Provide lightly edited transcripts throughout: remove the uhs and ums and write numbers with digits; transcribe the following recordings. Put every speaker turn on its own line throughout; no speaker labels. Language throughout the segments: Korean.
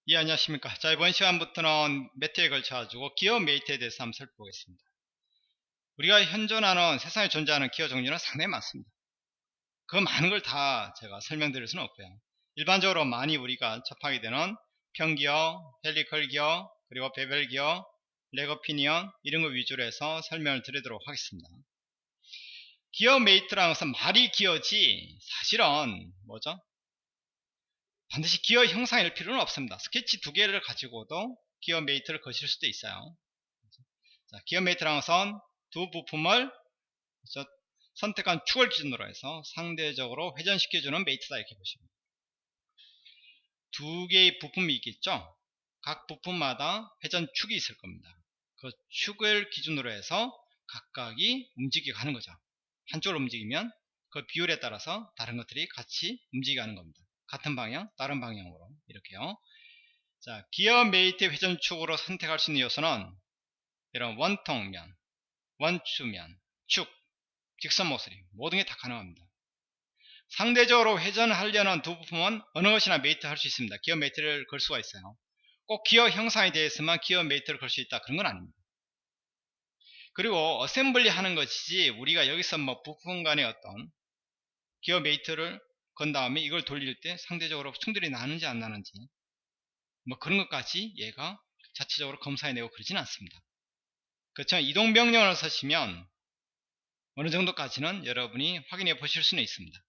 예, 안녕하십니까. 자, 이번 시간부터는 몇 회에 걸쳐 가지고 기어 메이트에 대해서 한번 살펴보겠습니다. 우리가 현존하는 세상에 존재하는 기어 종류는 상당히 많습니다. 그 많은 걸 다 제가 설명드릴 수는 없고요. 일반적으로 많이 우리가 접하게 되는 평기어, 헬리컬 기어, 그리고 베벨 기어, 레거 피니언 이런 거 위주로 해서 설명을 드리도록 하겠습니다. 기어 메이트라는 것은 말이 기어지 사실은 뭐죠? 반드시 기어 형상일 필요는 없습니다. 스케치 두 개를 가지고도 기어 메이트를 거실 수도 있어요. 자, 기어 메이트라는 것은 두 부품을 선택한 축을 기준으로 해서 상대적으로 회전시켜주는 메이트다 이렇게 보시면 됩니다. 두 개의 부품이 있겠죠. 각 부품마다 회전축이 있을 겁니다. 그 축을 기준으로 해서 각각이 움직여 가는 거죠. 한쪽으로 움직이면 그 비율에 따라서 다른 것들이 같이 움직여가는 겁니다. 같은 방향, 다른 방향으로 이렇게요. 자, 기어 메이트 회전축으로 선택할 수 있는 요소는 이런 원통면, 원추면, 축, 직선 모서리 모든 게 다 가능합니다. 상대적으로 회전하려는 두 부품은 어느 것이나 메이트 할 수 있습니다. 기어 메이트를 걸 수가 있어요. 꼭 기어 형상에 대해서만 기어 메이트를 걸 수 있다 그런 건 아닙니다. 그리고 어셈블리 하는 것이지 우리가 여기서 뭐 부품 간의 어떤 기어 메이트를 건 다음에 이걸 돌릴 때 상대적으로 충돌이 나는지 안 나는지 뭐 그런 것까지 얘가 자체적으로 검사해내고 그러진 않습니다. 그렇죠. 이동 명령을 쓰시면 어느 정도까지는 여러분이 확인해 보실 수는 있습니다.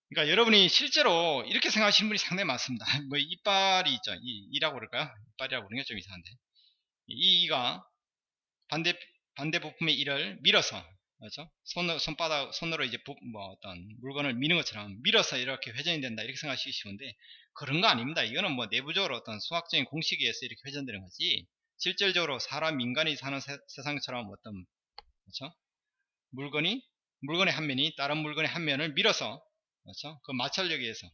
그러니까 여러분이 실제로 이렇게 생각하시는 분이 상당히 많습니다. 뭐 이빨이 있죠. 이라고 그럴까요? 이빨이라고 그러는 게 좀 이상한데. 이가 반대 부품의 이를 밀어서, 그렇죠? 손으로 이제 뭐 어떤 물건을 미는 것처럼 밀어서 이렇게 회전이 된다. 이렇게 생각하시기 쉬운데, 그런 거 아닙니다. 이거는 뭐 내부적으로 어떤 수학적인 공식에 의해서 이렇게 회전되는 거지, 실질적으로 사람, 인간이 사는 세상처럼 어떤, 그렇죠? 물건의 한 면이 다른 물건의 한 면을 밀어서, 그렇죠? 그 마찰력에 의해서,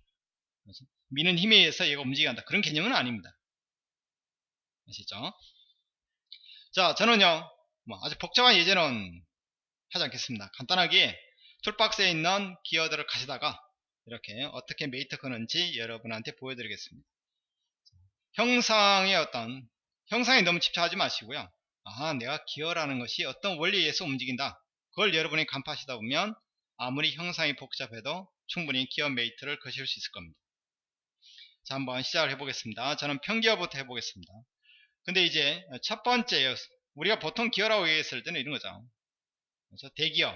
그렇죠? 미는 힘에 의해서 얘가 움직인다. 그런 개념은 아닙니다. 아시죠? 자, 저는요, 뭐 아주 복잡한 예제는 하지 않겠습니다. 간단하게 툴박스에 있는 기어들을 가져다가 이렇게 어떻게 메이트 거는지 여러분한테 보여드리겠습니다. 형상에 너무 집착하지 마시고요. 아, 내가 기어라는 것이 어떤 원리에 의해서 움직인다. 그걸 여러분이 간파하시다 보면 아무리 형상이 복잡해도 충분히 기어 메이트를 거실 수 있을 겁니다. 자, 한번 시작을 해보겠습니다. 저는 평기어부터 해보겠습니다. 근데 이제 첫 번째, 우리가 보통 기어라고 얘기했을 때는 이런 거죠. 그래서 대기어,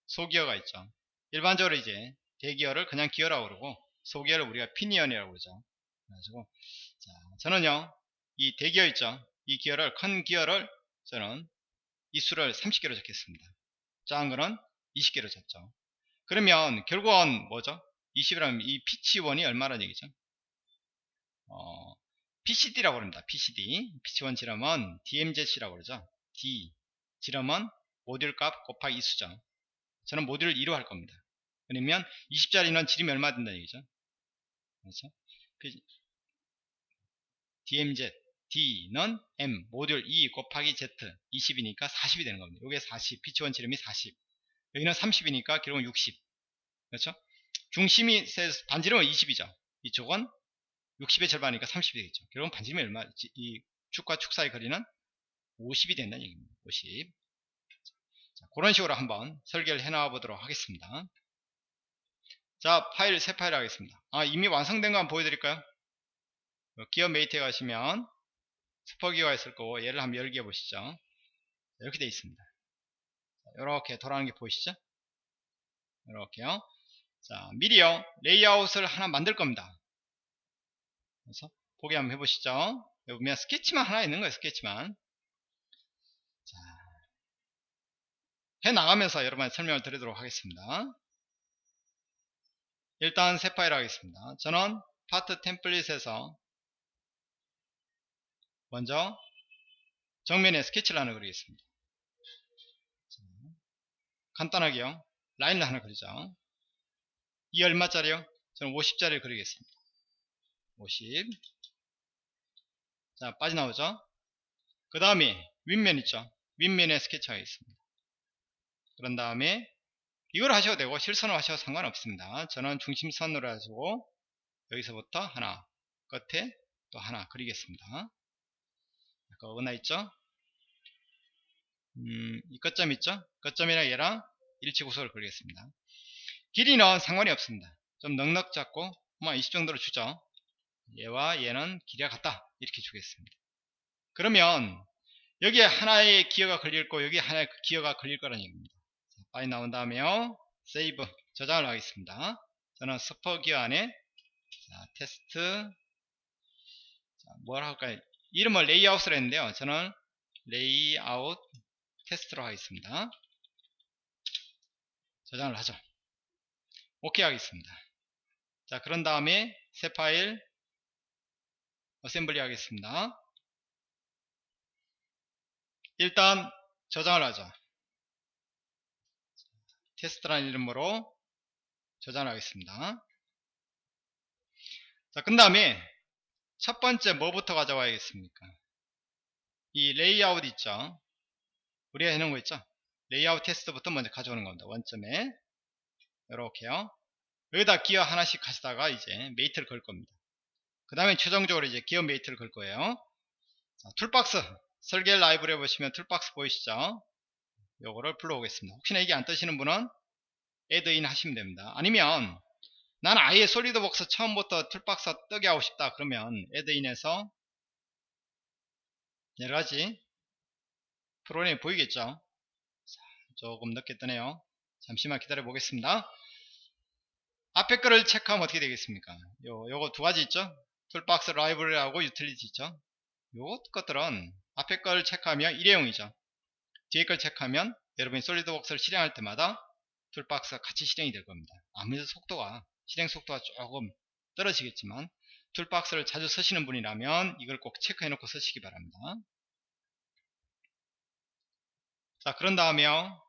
소기어가 있죠. 일반적으로 이제 대기어를 그냥 기어라고 그러고 소기어를 우리가 피니언이라고 그러죠. 그래가지고 자, 저는요 이 대기어 있죠. 이 기어를 큰 기어를 저는 이 수를 30개로 적겠습니다. 작은 거는 20개로 적죠. 그러면 결국은 뭐죠? 20이라면 이 피치1이 얼마라는 얘기죠? PCD라고 합니다. PCD. 피치1 지름은 DMZ라고 그러죠. D 지름은 모듈 값 곱하기 이수죠. 저는 모듈을 2로 할 겁니다. 그러면 20짜리는 지름이 얼마 된다는 얘기죠. 그렇죠? DMZ D는 M 모듈 2 곱하기 Z 20이니까 40이 되는 겁니다. 이게 40 피치1 지름이 40 여기는 30이니까 결국은 60 그렇죠? 중심이 반지름은 20이죠. 이쪽은 60의 절반이니까 30이 되겠죠. 결국은 반지름이 얼마 이 축과 축 사이 거리는 50이 된다는 얘기입니다. 50 자, 그런 식으로 한번 설계를 해 나와 보도록 하겠습니다. 자, 새 파일 하겠습니다. 이미 완성된 거 한번 보여드릴까요? 기어 메이트에 가시면 스포기어가 있을 거고 얘를 한번 열게 보시죠. 이렇게 되어 있습니다. 이렇게 돌아가는 게 보이시죠? 이렇게요. 자, 미리요 레이아웃을 하나 만들 겁니다. 그래서 보기 한번 해보시죠. 여기 보면 스케치만 하나 있는 거예요. 스케치만. 자, 해 나가면서 여러분한테 설명을 드리도록 하겠습니다. 일단 새 파일 하겠습니다. 저는 파트 템플릿에서 먼저 정면에 스케치를 하나 그리겠습니다. 간단하게요. 라인을 하나 그리죠. 이 얼마짜리요? 저는 50짜리를 그리겠습니다. 50. 자, 빠져나오죠? 그 다음에 윗면 있죠? 윗면에 스케치 하겠습니다. 그런 다음에 이걸 하셔도 되고 실선을 하셔도 상관없습니다. 저는 중심선으로 하시고 여기서부터 하나 끝에 또 하나 그리겠습니다. 아까 어긋나 있죠? 이 끝점 있죠? 끝점이랑 얘랑 일치구속을 그리겠습니다. 길이는 상관이 없습니다. 좀 넉넉 잡고 20 정도로 주죠. 얘와 얘는 길이가 같다 이렇게 주겠습니다. 그러면 여기에 하나의 기어가 걸릴 거, 여기 하나의 기어가 걸릴 거라는 얘기입니다. 빨리 나온 다음에요, 세이브 저장을 하겠습니다. 저는 스퍼 기어 안에 테스트, 뭘 할까요? 이름을 레이아웃으로 했는데요, 저는 레이아웃 테스트로 하겠습니다. 저장을 하죠. 오케이 하겠습니다. 자, 그런 다음에 새 파일 어셈블리 하겠습니다. 일단 저장을 하죠. 테스트라는 이름으로 저장을 하겠습니다. 자, 그 다음에 첫 번째 뭐부터 가져와야겠습니까? 이 레이아웃 있죠? 우리가 해놓은 거 있죠? 레이아웃 테스트부터 먼저 가져오는 겁니다. 원점에 이렇게요. 여기다 기어 하나씩 가시다가 이제 메이트를 걸 겁니다. 그 다음에 최종적으로 이제 기어 메이트를 걸 거예요. 자, 툴박스 설계 라이브러리 보시면 툴박스 보이시죠? 요거를 불러오겠습니다. 혹시나 이게 안 뜨시는 분은 애드인 하시면 됩니다. 아니면 나는 아예 솔리드웍스 처음부터 툴박스 뜨게 하고 싶다 그러면 애드인에서 여러가지 프로그램이 보이겠죠? 자, 조금 늦게 뜨네요. 잠시만 기다려 보겠습니다. 앞에 거를 체크하면 어떻게 되겠습니까? 요거 두 가지 있죠? 툴박스 라이브러리하고 유틸리티 있죠? 요 것들은 앞에 걸 체크하면 일회용이죠. 뒤에 걸 체크하면 여러분이 솔리드웍스를 실행할 때마다 툴박스가 같이 실행이 될 겁니다. 아무래도 실행 속도가 조금 떨어지겠지만 툴박스를 자주 쓰시는 분이라면 이걸 꼭 체크해 놓고 쓰시기 바랍니다. 자, 그런 다음에요,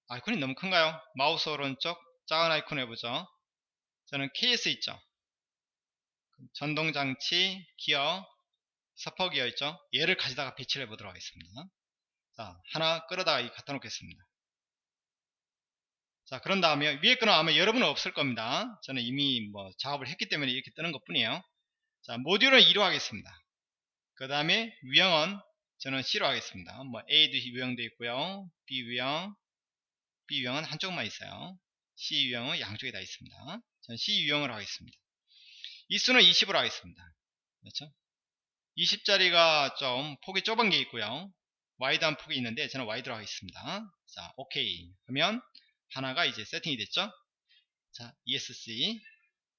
아이콘이 너무 큰가요? 마우스 오른쪽 작은 아이콘 해보죠. 저는 KS 있죠? 전동장치 기어 서퍼 기어 있죠? 얘를 가지다가 배치를 해보도록 하겠습니다. 자, 하나 끌어다가 갖다 놓겠습니다. 자, 그런 다음에 위에 거는 아마 여러분은 없을 겁니다. 저는 이미 작업을 했기 때문에 이렇게 뜨는 것 뿐이에요. 자, 모듈은 2로 하겠습니다. 그 다음에 유형은 저는 C로 하겠습니다. A도 유형도 있고요, B 유형은 한쪽만 있어요. C 유형은 양쪽에 다 있습니다. 저는 C 유형으로 하겠습니다. 이 수는 20으로 하겠습니다. 그렇죠? 20짜리가 좀 폭이 좁은 게 있고요, 와이드한 폭이 있는데 저는 와이드로 하겠습니다. 자, 오케이 하면 하나가 이제 세팅이 됐죠. 자, ESC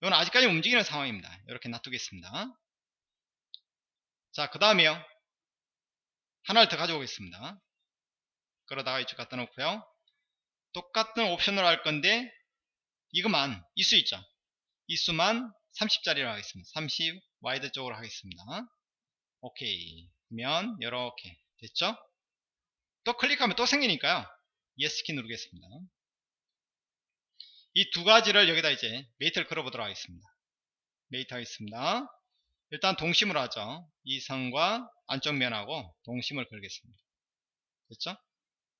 이건 아직까지 움직이는 상황입니다. 이렇게 놔두겠습니다. 자, 그 다음에요, 하나를 더 가져오겠습니다. 그러다가 이쪽 갖다 놓고요, 똑같은 옵션으로 할 건데 이것만 이 수 있죠? 이 수만 30짜리로 하겠습니다. 30 와이드 쪽으로 하겠습니다. 오케이 그러면 이렇게 됐죠? 또 클릭하면 또 생기니까요, ES 키 누르겠습니다. 이 두 가지를 여기다 이제 메이트를 걸어보도록 하겠습니다. 메이트 하겠습니다. 일단 동심으로 하죠. 이 선과 안쪽 면하고 동심을 걸겠습니다. 됐죠?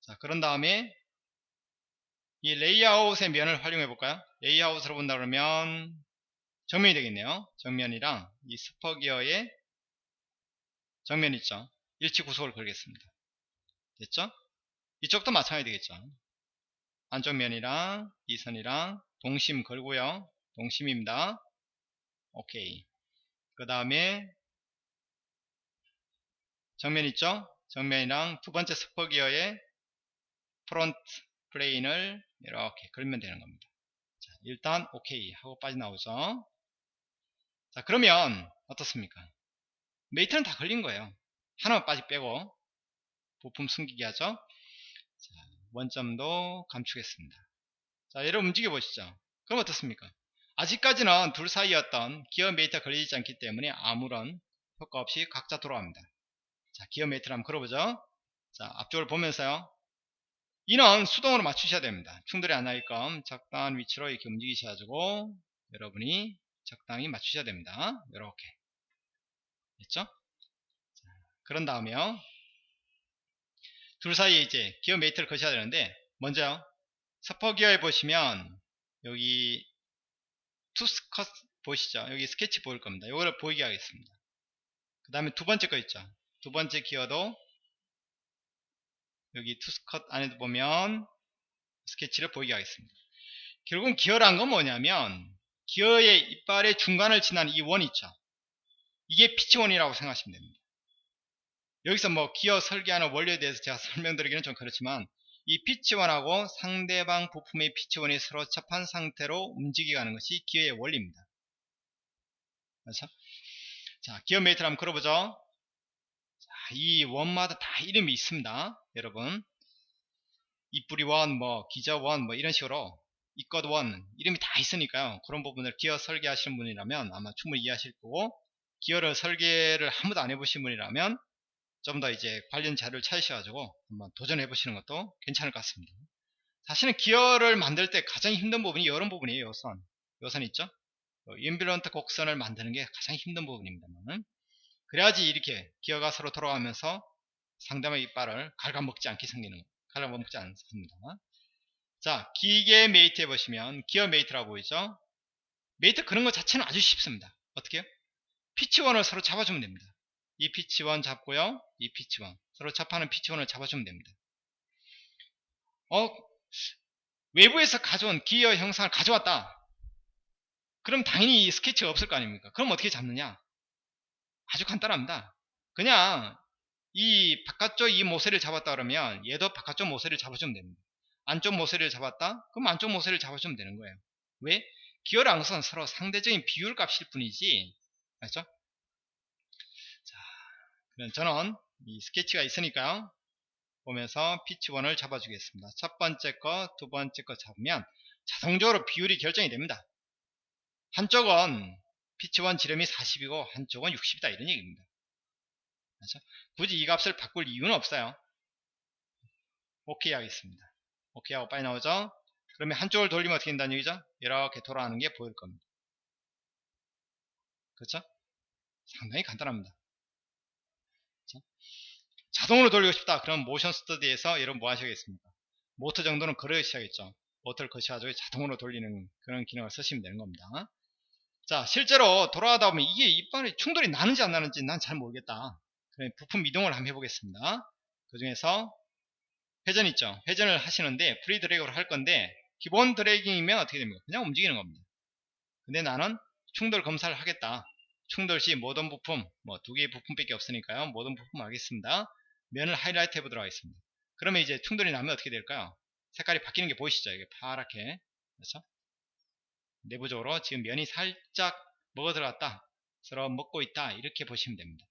자, 그런 다음에 이 레이아웃의 면을 활용해 볼까요? 레이아웃으로 본다 그러면 정면이 되겠네요. 정면이랑 이 스퍼 기어의 정면 있죠? 일치 구속을 걸겠습니다. 됐죠? 이쪽도 마찬가지 되겠죠? 안쪽 면이랑 이 선이랑 동심 걸고요. 동심입니다. 오케이. 그 다음에 정면 있죠? 정면이랑 두 번째 스퍼 기어의 프론트 플레인을 이렇게 걸면 되는 겁니다. 자, 일단 오케이 하고 빠져나오죠. 자, 그러면 어떻습니까? 메이트는 다 걸린 거예요. 하나만 빠지 빼고 부품 숨기기 하죠. 자, 원점도 감추겠습니다. 자, 얘를 움직여 보시죠. 그럼 어떻습니까? 아직까지는 둘 사이였던 기어 메이트가 걸리지 않기 때문에 아무런 효과 없이 각자 돌아갑니다. 자, 기어 메이트를 한번 걸어보죠. 자, 앞쪽을 보면서요, 이는 수동으로 맞추셔야 됩니다. 충돌이 안 나게끔 적당한 위치로 이렇게 움직이셔가지고 여러분이 적당히 맞추셔야 됩니다. 이렇게 됐죠? 자, 그런 다음에요, 둘 사이에 이제 기어 메이트를 거셔야 되는데 먼저 서퍼 기어에 보시면 여기 보시죠. 여기 스케치 보일 겁니다. 이거를 보이게 하겠습니다. 그 다음에 두 번째 거 있죠. 두 번째 기어도 여기 투스컷 안에도 보면 스케치를 보이게 하겠습니다. 결국은 기어란 건 뭐냐면 기어의 이빨의 중간을 지난 이 원 있죠. 이게 피치원이라고 생각하시면 됩니다. 여기서 뭐 기어 설계하는 원리에 대해서 제가 설명드리기는 좀 그렇지만 이 피치원하고 상대방 부품의 피치원이 서로 접한 상태로 움직이게 하는 것이 기어의 원리입니다. 그렇죠? 자, 기어 메이트를 한번 걸어보죠. 자, 이 원마다 다 이름이 있습니다. 여러분 이뿌리 원, 뭐 기저 원, 뭐 이런 식으로 이껏 원 이름이 다 있으니까요. 그런 부분을 기어 설계하시는 분이라면 아마 충분히 이해하실 거고 기어를 설계를 한 번도 안 해보신 분이라면 좀 더 이제 관련 자료를 찾으셔가지고 한번 도전해 보시는 것도 괜찮을 것 같습니다. 사실은 기어를 만들 때 가장 힘든 부분이 이런 부분이에요. 요선 있죠? 인빌런트 곡선을 만드는 게 가장 힘든 부분입니다만 그래야지 이렇게 기어가 서로 돌아가면서 상대방의 이빨을 갉아먹지 않게 생기는 거예요. 갉아먹지 않습니다. 자, 기계 메이트 해보시면 기어 메이트라고 보이죠? 메이트 그런 것 자체는 아주 쉽습니다. 어떻게 해요? 피치원을 서로 잡아주면 됩니다. 이 피치원 잡고요. 이 피치원 서로 접하는 피치원을 잡아주면 됩니다. 외부에서 가져온 기어 형상을 가져왔다. 그럼 당연히 스케치가 없을 거 아닙니까? 그럼 어떻게 잡느냐? 아주 간단합니다. 그냥 이 바깥쪽 이 모서리를 잡았다 그러면 얘도 바깥쪽 모서리를 잡아주면 됩니다. 안쪽 모서리를 잡았다? 그럼 안쪽 모서리를 잡아주면 되는 거예요. 왜? 기어랑 것은 서로 상대적인 비율 값일 뿐이지. 알죠? 자, 그럼 저는 이 스케치가 있으니까요. 보면서 피치원을 잡아주겠습니다. 첫 번째 거, 두 번째 거 잡으면 자동적으로 비율이 결정이 됩니다. 한쪽은 피치원 지름이 40이고 한쪽은 60이다 이런 얘기입니다. 그렇죠? 굳이 이 값을 바꿀 이유는 없어요. 오케이 하겠습니다. 오케이 하고 빨리 나오죠? 그러면 한쪽을 돌리면 어떻게 된다는 얘기죠? 이렇게 돌아가는 게 보일 겁니다. 그렇죠? 상당히 간단합니다. 그렇죠? 자동으로 돌리고 싶다. 그럼 모션 스터디에서 여러분 뭐 하셔야겠습니까? 모터 정도는 걸으셔야겠죠. 모터를 거셔가지고 자동으로 돌리는 그런 기능을 쓰시면 되는 겁니다. 자, 실제로 돌아가다 보면 이게 이빨에 충돌이 나는지 안 나는지 난 잘 모르겠다. 그럼 부품 이동을 한번 해보겠습니다. 그 중에서 회전 있죠. 회전을 하시는데 프리 드래그로 할 건데 기본 드래깅이면 어떻게 됩니까? 그냥 움직이는 겁니다. 근데 나는 충돌 검사를 하겠다. 충돌 시 모든 부품, 뭐 두 개의 부품밖에 없으니까요. 모든 부품 알겠습니다. 면을 하이라이트 해보도록 하겠습니다. 그러면 이제 충돌이 나면 어떻게 될까요? 색깔이 바뀌는 게 보이시죠? 이게 파랗게. 그렇죠? 내부적으로 지금 면이 살짝 먹어 들어갔다. 서로 먹고 있다. 이렇게 보시면 됩니다.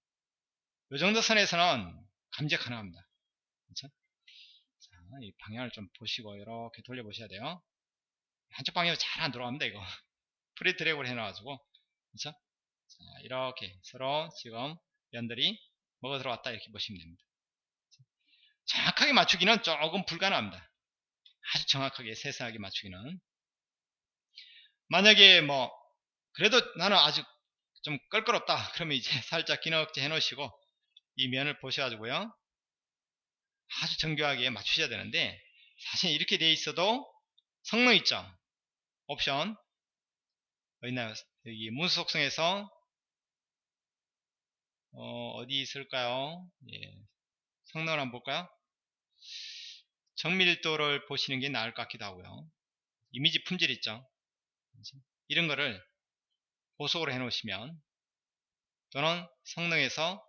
이 정도 선에서는 감지 가능합니다. 그렇죠? 자, 이 방향을 좀 보시고 이렇게 돌려보셔야 돼요. 한쪽 방향으로 잘 안 돌아갑니다. 이거 프리 드래그를 해놔가지고 그렇죠? 자, 이렇게 서로 지금 면들이 먹어 들어갔다 이렇게 보시면 됩니다. 정확하게 맞추기는 조금 불가능합니다. 아주 정확하게 세세하게 맞추기는. 만약에 뭐 그래도 나는 아주 좀 껄끄럽다 그러면 이제 살짝 기너억지 해 놓으시고 이 면을 보셔가지고요 아주 정교하게 맞추셔야 되는데 사실 이렇게 돼 있어도 성능 있죠. 옵션 어디 있나요? 여기 문서 속성에서 어디 있을까요? 예, 성능을 한번 볼까요? 정밀도를 보시는 게 나을 것 같기도 하고요. 이미지 품질 있죠. 이런 거를 보석으로 해 놓으시면 또는 성능에서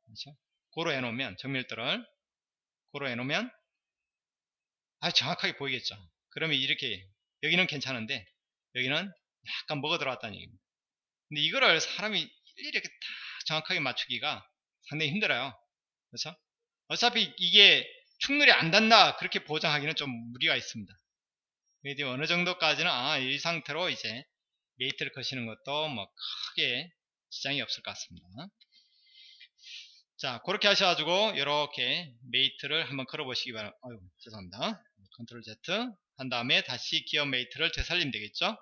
그렇죠? 고로 해 놓으면 정밀도를 고로 해 놓으면 아주 정확하게 보이겠죠. 그러면 이렇게 여기는 괜찮은데 여기는 약간 먹어 들어왔다는 얘기입니다. 근데 이거를 사람이 일일이 이렇게 다 정확하게 맞추기가 상당히 힘들어요. 그렇죠? 어차피 이게 충돌이 안 닿나 그렇게 보장하기는 좀 무리가 있습니다. 이제 어느 정도까지는 이 상태로 이제 메이트를 거시는 것도 뭐 크게 지장이 없을 것 같습니다. 자, 그렇게 하셔가지고 이렇게 메이트를 한번 걸어보시기 바랍니다. 죄송합니다. 컨트롤 Z 한 다음에 다시 기어 메이트를 되살리면 되겠죠?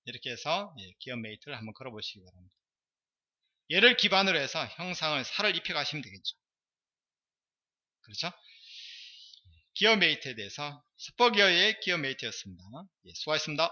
이렇게 해서 기어 메이트를 한번 걸어보시기 바랍니다. 얘를 기반으로 해서 형상을 살을 입혀 가시면 되겠죠. 그렇죠? 기어 메이트에 대해서 슈퍼기어의 기어 메이트였습니다. 수고하셨습니다.